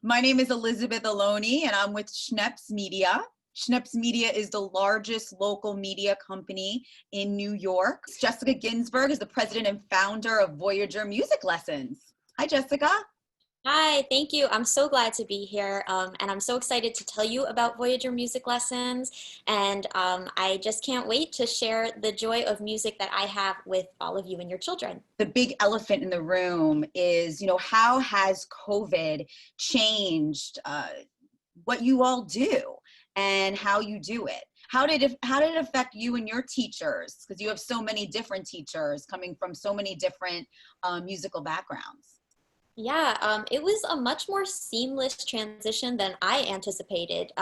My name is Elizabeth Aloni, and I'm with Schneps Media. Schneps Media is the largest local media company in New York. Jessica Ginsberg is the president and founder of Voyager Music Lessons. Hi, Jessica. Hi, thank you. I'm so glad to be here, and I'm so excited to tell you about Voyager Music Lessons. And I just can't wait to share the joy of music that I have with all of you and your children. The big elephant in the room is, how has COVID changed what you all do and how you do it? How did it affect you and your teachers? Because you have so many different teachers coming from so many different musical backgrounds. Yeah, it was a much more seamless transition than I anticipated.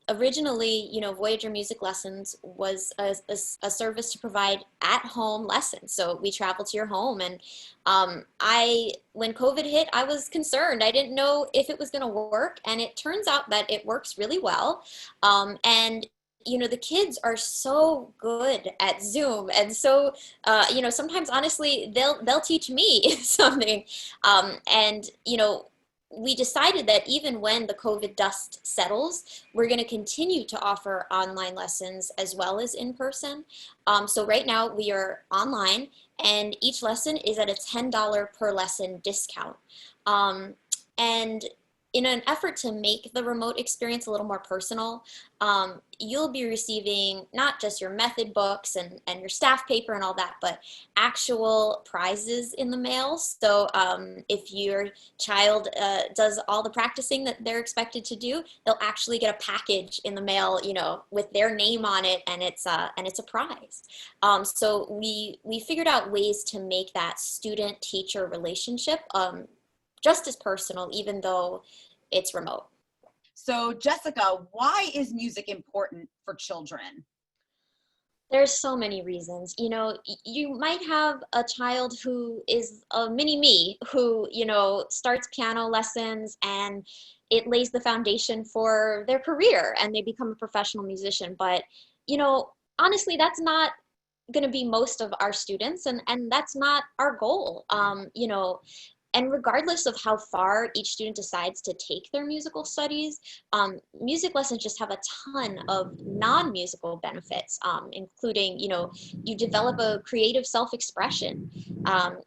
Originally, Voyager Music Lessons was a service to provide at-home lessons. So we travel to your home, and when COVID hit, I was concerned. I didn't know if it was going to work, and it turns out that it works really well. And the kids are so good at Zoom, and so sometimes honestly, they'll teach me something, and we decided that even when the COVID dust settles, we're going to continue to offer online lessons as well as in person. So right now we are online, and each lesson is at a $10 per lesson discount. And in an effort to make the remote experience a little more personal, you'll be receiving not just your method books and your staff paper and all that, but actual prizes in the mail. So if your child does all the practicing that they're expected to do, they'll actually get a package in the mail, with their name on it, and it's a prize. So we figured out ways to make that student-teacher relationship just as personal, even though it's remote. So, Jessica, why is music important for children? There's so many reasons. You might have a child who is a mini me who, starts piano lessons, and it lays the foundation for their career and they become a professional musician. But, honestly, that's not going to be most of our students, and that's not our goal. And regardless of how far each student decides to take their musical studies, music lessons just have a ton of non-musical benefits, including, you develop a creative self-expression.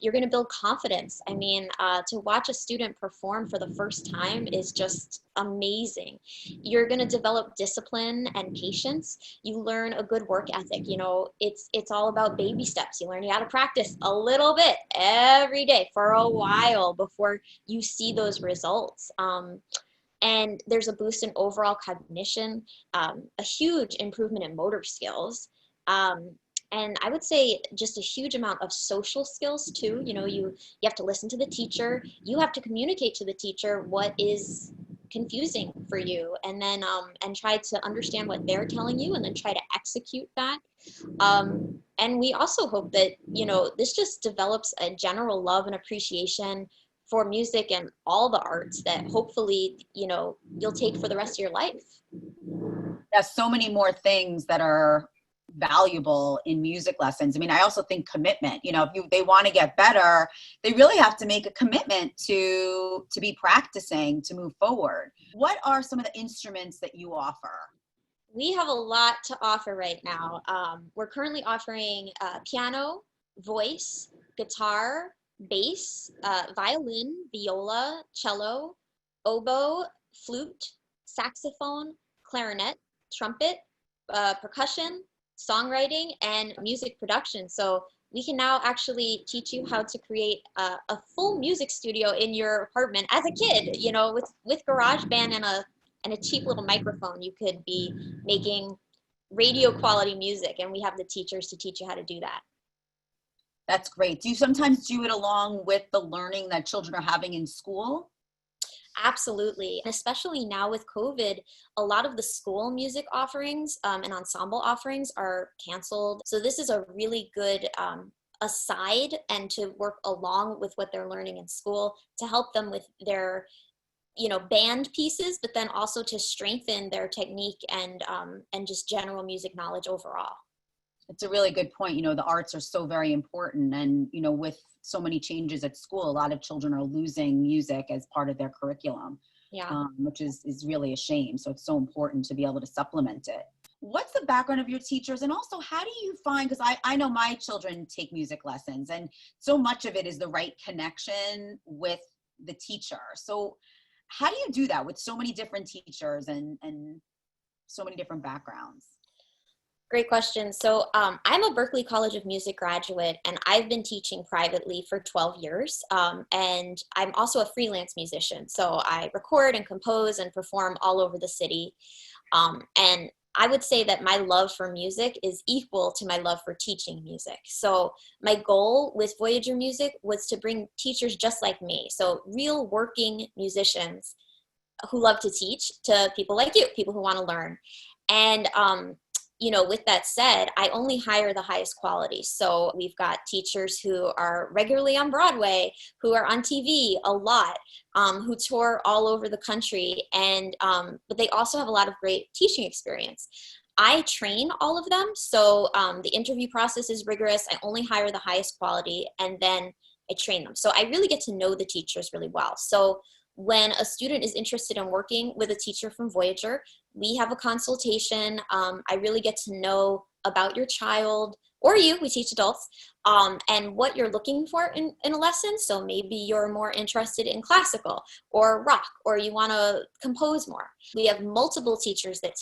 You're going to build confidence. I mean, to watch a student perform for the first time is just amazing. You're going to develop discipline and patience. You learn a good work ethic. It's all about baby steps. You learn how to practice a little bit every day for a while before you see those results. And there's a boost in overall cognition, a huge improvement in motor skills. And I would say just a huge amount of social skills too. You have to listen to the teacher. You have to communicate to the teacher what is confusing for you, and then and try to understand what they're telling you, and then try to execute that. And we also hope that this just develops a general love and appreciation for music and all the arts that hopefully you'll take for the rest of your life. There's so many more things that are valuable in music lessons. I mean, I also think commitment. If they want to get better, they really have to make a commitment to be practicing to move forward. What are some of the instruments that you offer? We have a lot to offer right now. We're currently offering piano, voice, guitar, bass, violin, viola, cello, oboe, flute, saxophone, clarinet, trumpet, percussion, songwriting, and music production. So we can now actually teach you how to create a full music studio in your apartment as a kid. With GarageBand and a cheap little microphone, you could be making radio quality music, and we have the teachers to teach you how to do that. That's great. Do you sometimes do it along with the learning that children are having in school? Absolutely. And especially now with COVID, a lot of the school music offerings and ensemble offerings are canceled. So this is a really good aside, and to work along with what they're learning in school to help them with their band pieces, but then also to strengthen their technique and just general music knowledge overall. It's a really good point. You know, the arts are so very important. And, you know, with so many changes at school, a lot of children are losing music as part of their curriculum, Yeah. which is really a shame. So it's so important to be able to supplement it. What's the background of your teachers? And also, how do you find, because I know my children take music lessons, and so much of it is the right connection with the teacher. So how do you do that with so many different teachers and so many different backgrounds? Great question. So I'm a Berklee College of Music graduate, and I've been teaching privately for 12 years. And I'm also a freelance musician. So I record and compose and perform all over the city. And I would say that my love for music is equal to my love for teaching music. So my goal with Voyager Music was to bring teachers just like me, so real working musicians who love to teach, to people like you, people who want to learn. And you know, with that said, I only hire the highest quality. So we've got teachers who are regularly on Broadway, who are on TV a lot, who tour all over the country, and but they also have a lot of great teaching experience. I train all of them, so the interview process is rigorous. I only hire the highest quality, and then I train them. So I really get to know the teachers really well. So when a student is interested in working with a teacher from Voyager, we have a consultation. I really get to know about your child, or you, we teach adults, and what you're looking for in a lesson. So maybe you're more interested in classical or rock, or you want to compose more. We have multiple teachers that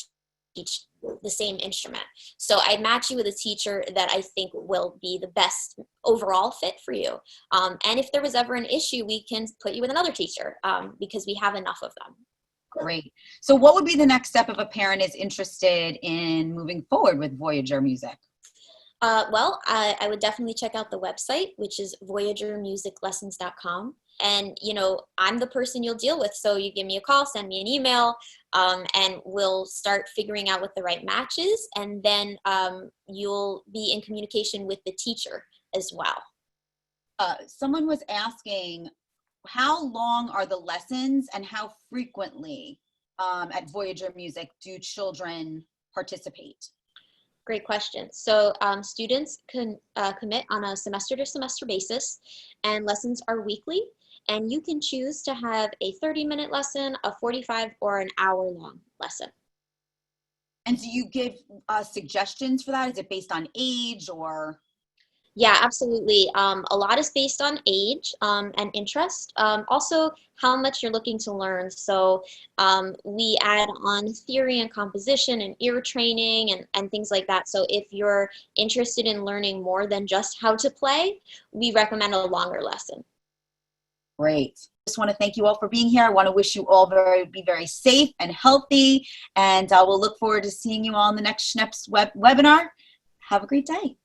teach the same instrument. So I match you with a teacher that I think will be the best overall fit for you. And if there was ever an issue, we can put you with another teacher because we have enough of them. Great. So what would be the next step if a parent is interested in moving forward with Voyager Music? Well, I would definitely check out the website, which is voyagermusiclessons.com. And, you know, I'm the person you'll deal with. So you give me a call, send me an email, and we'll start figuring out what the right match is. And then you'll be in communication with the teacher as well. Someone was asking, how long are the lessons and how frequently at Voyager Music do children participate? Great question. So students can commit on a semester-to-semester basis, and lessons are weekly. And you can choose to have a 30-minute lesson, a 45, or an hour-long lesson. And do you give suggestions for that? Is it based on age or? Yeah, absolutely. A lot is based on age and interest. Also, how much you're looking to learn. So we add on theory and composition and ear training and things like that. So if you're interested in learning more than just how to play, we recommend a longer lesson. Great. Just want to thank you all for being here. I want to wish you all be very safe and healthy. And we'll look forward to seeing you all in the next Schneps webinar. Have a great day.